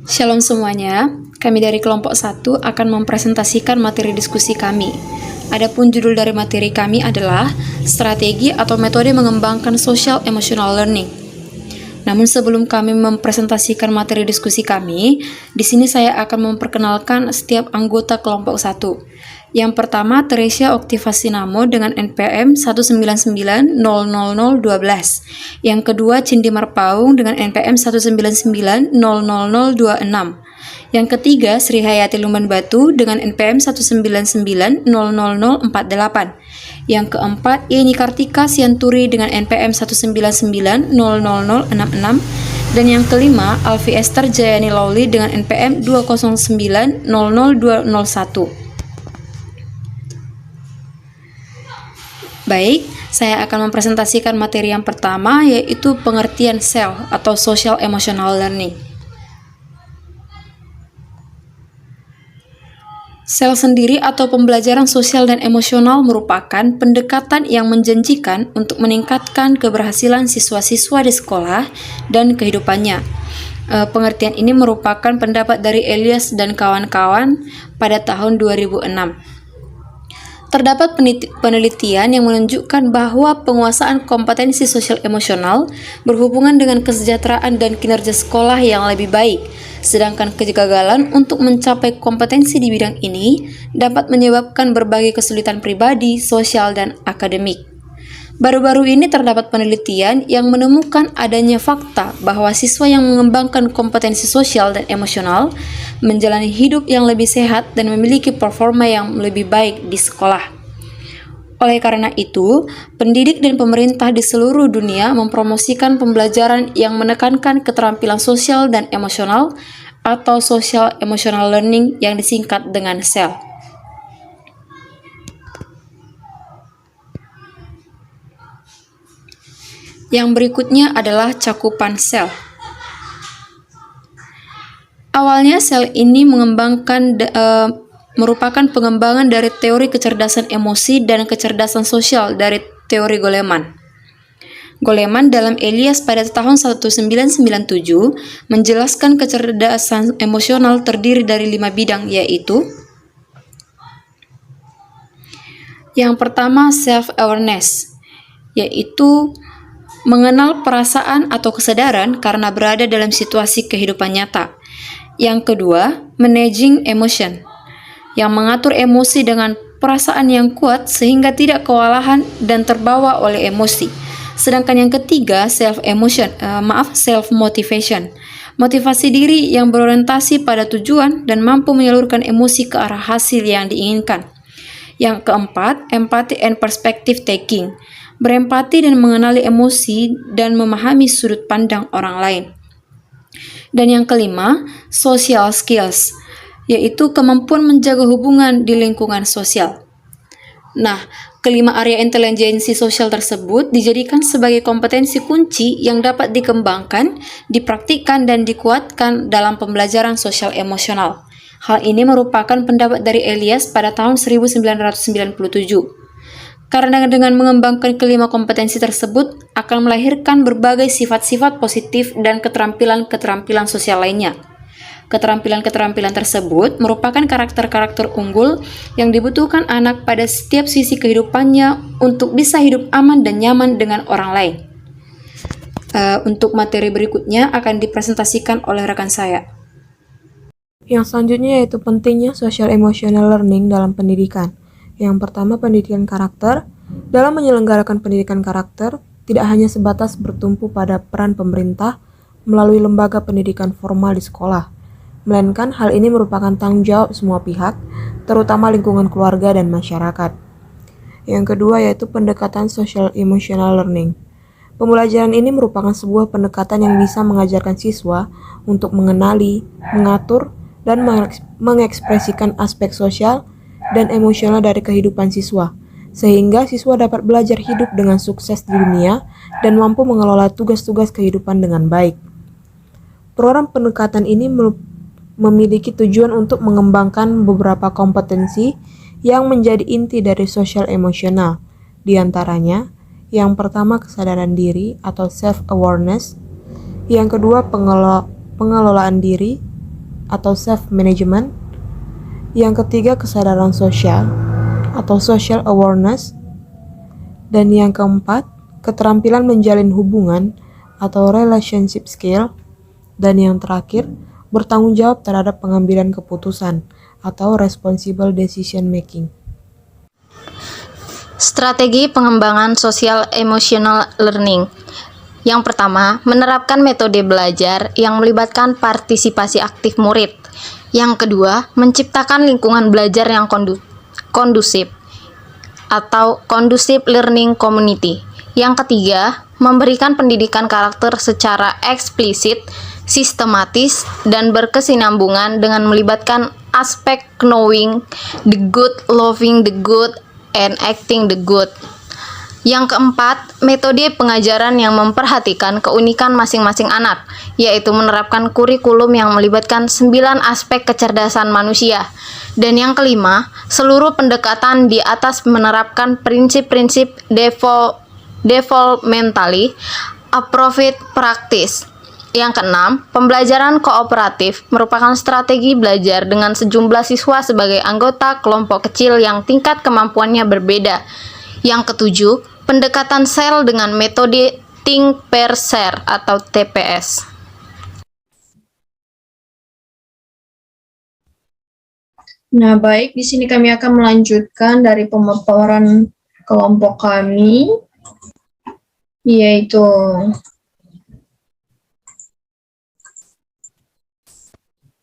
Shalom semuanya, kami dari kelompok 1 akan mempresentasikan materi diskusi kami. Adapun judul dari materi kami adalah strategi atau metode mengembangkan social emotional learning. Namun sebelum kami mempresentasikan materi diskusi kami, di sini saya akan memperkenalkan setiap anggota kelompok 1. Yang pertama, Teresia Oktivasinamo dengan NPM 199000012. Yang kedua, Cindy Marpaung dengan NPM 199000026. Yang ketiga, Sri Hayati Lumban Batu dengan NPM 199000048. Yang keempat, Yeni Kartika Sianturi dengan NPM 199000066. Dan yang kelima, Alfi Esther Jayani Lawli dengan NPM 209000201. Baik, saya akan mempresentasikan materi yang pertama, yaitu pengertian SEL atau Social Emotional Learning. SEL sendiri atau pembelajaran sosial dan emosional merupakan pendekatan yang menjanjikan untuk meningkatkan keberhasilan siswa-siswa di sekolah dan kehidupannya. Pengertian ini merupakan pendapat dari Elias dan kawan-kawan pada tahun 2006. Terdapat penelitian yang menunjukkan bahwa penguasaan kompetensi sosial emosional berhubungan dengan kesejahteraan dan kinerja sekolah yang lebih baik, sedangkan kegagalan untuk mencapai kompetensi di bidang ini dapat menyebabkan berbagai kesulitan pribadi, sosial, dan akademik. Baru-baru ini terdapat penelitian yang menemukan adanya fakta bahwa siswa yang mengembangkan kompetensi sosial dan emosional menjalani hidup yang lebih sehat dan memiliki performa yang lebih baik di sekolah. Oleh karena itu, pendidik dan pemerintah di seluruh dunia mempromosikan pembelajaran yang menekankan keterampilan sosial dan emosional atau social emotional learning yang disingkat dengan SEL. Yang berikutnya adalah cakupan SEL. Awalnya SEL ini merupakan pengembangan dari teori kecerdasan emosi dan kecerdasan sosial dari teori Goleman. Goleman dalam Elias pada tahun 1997 menjelaskan kecerdasan emosional terdiri dari 5 bidang, yaitu yang pertama self-awareness, yaitu mengenal perasaan atau kesadaran karena berada dalam situasi kehidupan nyata. Yang kedua, managing emotion, yang mengatur emosi dengan perasaan yang kuat sehingga tidak kewalahan dan terbawa oleh emosi. Sedangkan yang ketiga, self-motivation, motivasi diri yang berorientasi pada tujuan dan mampu menyalurkan emosi ke arah hasil yang diinginkan. Yang keempat, empathy and perspective taking, berempati dan mengenali emosi dan memahami sudut pandang orang lain. Dan yang kelima, social skills, yaitu kemampuan menjaga hubungan di lingkungan sosial. Nah, kelima area intelijensi sosial tersebut dijadikan sebagai kompetensi kunci yang dapat dikembangkan, dipraktikkan, dan dikuatkan dalam pembelajaran sosial emosional. Hal ini merupakan pendapat dari Elias pada tahun 1997. Karena dengan mengembangkan kelima kompetensi tersebut akan melahirkan berbagai sifat-sifat positif dan keterampilan-keterampilan sosial lainnya. Keterampilan-keterampilan tersebut merupakan karakter-karakter unggul yang dibutuhkan anak pada setiap sisi kehidupannya untuk bisa hidup aman dan nyaman dengan orang lain. Untuk materi berikutnya akan dipresentasikan oleh rekan saya. Yang selanjutnya yaitu pentingnya social emotional learning dalam pendidikan. Yang pertama, pendidikan karakter. Dalam menyelenggarakan pendidikan karakter, tidak hanya sebatas bertumpu pada peran pemerintah melalui lembaga pendidikan formal di sekolah, melainkan hal ini merupakan tanggung jawab semua pihak, terutama lingkungan keluarga dan masyarakat. Yang kedua yaitu pendekatan social emotional learning. Pembelajaran ini merupakan sebuah pendekatan yang bisa mengajarkan siswa untuk mengenali, mengatur, dan mengekspresikan aspek sosial dan emosional dari kehidupan siswa, sehingga siswa dapat belajar hidup dengan sukses di dunia dan mampu mengelola tugas-tugas kehidupan dengan baik. Program pendekatan ini memiliki tujuan untuk mengembangkan beberapa kompetensi yang menjadi inti dari sosial emosional. Di antaranya, yang pertama kesadaran diri atau self-awareness, yang kedua pengelolaan diri, atau self-management. Yang ketiga, kesadaran sosial atau social awareness. Dan yang keempat, keterampilan menjalin hubungan atau relationship skill. Dan yang terakhir, bertanggung jawab terhadap pengambilan keputusan atau responsible decision making. Strategi pengembangan sosial emotional learning. Yang pertama, menerapkan metode belajar yang melibatkan partisipasi aktif murid. Yang kedua, menciptakan lingkungan belajar yang kondusif atau conducive learning community. Yang ketiga, memberikan pendidikan karakter secara eksplisit, sistematis, dan berkesinambungan dengan melibatkan aspek knowing the good, loving the good, and acting the good. Yang keempat, metode pengajaran yang memperhatikan keunikan masing-masing anak, yaitu menerapkan kurikulum yang melibatkan 9 aspek kecerdasan manusia. Dan yang kelima, seluruh pendekatan di atas menerapkan prinsip-prinsip developmentally appropriate practice. Yang keenam, pembelajaran kooperatif merupakan strategi belajar dengan sejumlah siswa sebagai anggota kelompok kecil yang tingkat kemampuannya berbeda. Yang ketujuh, pendekatan sel dengan metode Think Pair Share atau TPS. Nah, baik, di sini kami akan melanjutkan dari pemaparan kelompok kami, yaitu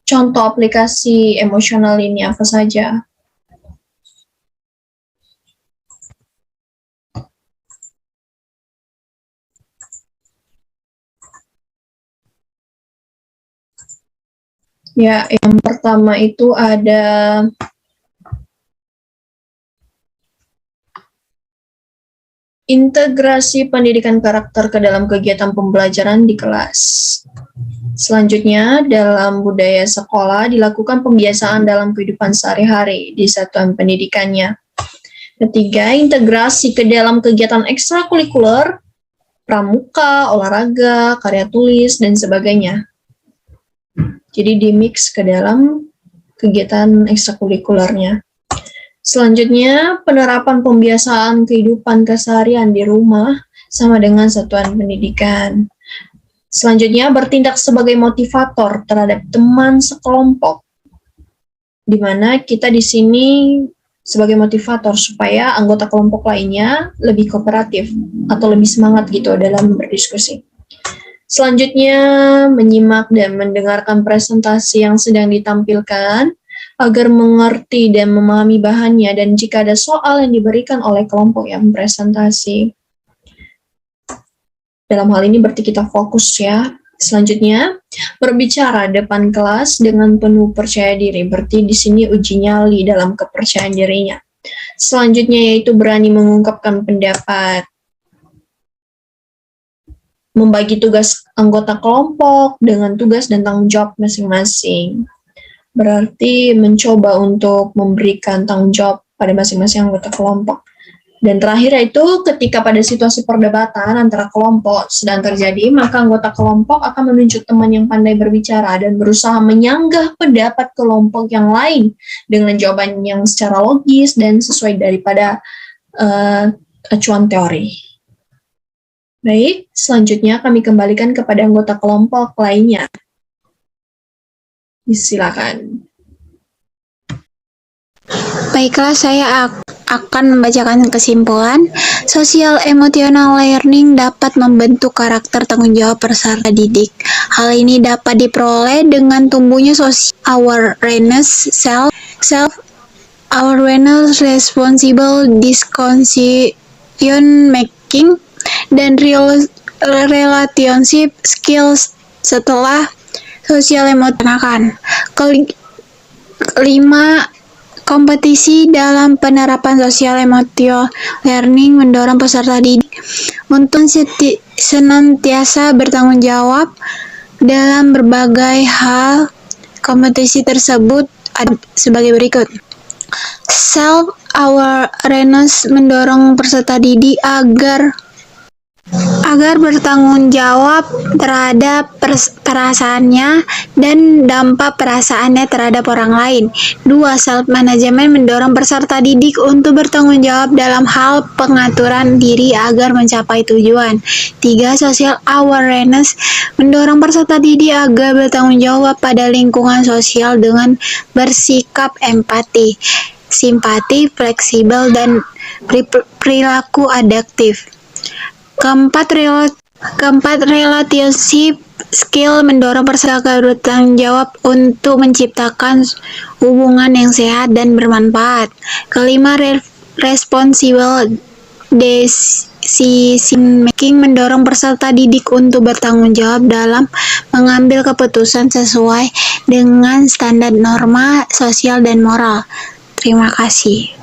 contoh aplikasi emosional ini apa saja. Ya, yang pertama itu ada integrasi pendidikan karakter ke dalam kegiatan pembelajaran di kelas. Selanjutnya, dalam budaya sekolah dilakukan pembiasaan dalam kehidupan sehari-hari di satuan pendidikannya. Ketiga, integrasi ke dalam kegiatan ekstrakurikuler, pramuka, olahraga, karya tulis, dan sebagainya. Jadi di-mix ke dalam kegiatan ekstrakurikulernya. Selanjutnya, penerapan pembiasaan kehidupan keseharian di rumah sama dengan satuan pendidikan. Selanjutnya, bertindak sebagai motivator terhadap teman sekelompok, di mana kita di sini sebagai motivator supaya anggota kelompok lainnya lebih kooperatif atau lebih semangat gitu dalam berdiskusi. Selanjutnya, menyimak dan mendengarkan presentasi yang sedang ditampilkan agar mengerti dan memahami bahannya dan jika ada soal yang diberikan oleh kelompok yang presentasi. Dalam hal ini berarti kita fokus ya. Selanjutnya, berbicara depan kelas dengan penuh percaya diri. Berarti di sini uji nyali dalam kepercayaan dirinya. Selanjutnya yaitu berani mengungkapkan pendapat. Membagi tugas anggota kelompok dengan tugas dan tanggung jawab masing-masing. Berarti mencoba untuk memberikan tanggung jawab pada masing-masing anggota kelompok. Dan terakhir yaitu ketika pada situasi perdebatan antara kelompok sedang terjadi, maka anggota kelompok akan menunjuk teman yang pandai berbicara dan berusaha menyanggah pendapat kelompok yang lain dengan jawaban yang secara logis dan sesuai daripada acuan teori. Baik, selanjutnya kami kembalikan kepada anggota kelompok lainnya. Silakan. Baiklah, saya akan membacakan kesimpulan. Social emotional learning dapat membentuk karakter tanggung jawab peserta didik. Hal ini dapat diperoleh dengan tumbuhnya social awareness, self-awareness, responsible decision making, dan relationship skills setelah sosial emosional. Kelima, kompetisi dalam penerapan sosial emotional learning mendorong peserta didik untuk senantiasa bertanggung jawab dalam berbagai hal. Kompetisi tersebut sebagai berikut. Self-awareness mendorong peserta didik agar agar bertanggung jawab terhadap perasaannya dan dampak perasaannya terhadap orang lain. 2. Self-management mendorong peserta didik untuk bertanggung jawab dalam hal pengaturan diri agar mencapai tujuan. 3. Social awareness mendorong peserta didik agar bertanggung jawab pada lingkungan sosial dengan bersikap empati, simpati, fleksibel, dan perilaku adaptif. Keempat, relationship skill mendorong peserta bertanggung jawab untuk menciptakan hubungan yang sehat dan bermanfaat. Kelima, responsible decision making mendorong peserta didik untuk bertanggung jawab dalam mengambil keputusan sesuai dengan standar norma sosial dan moral. Terima kasih.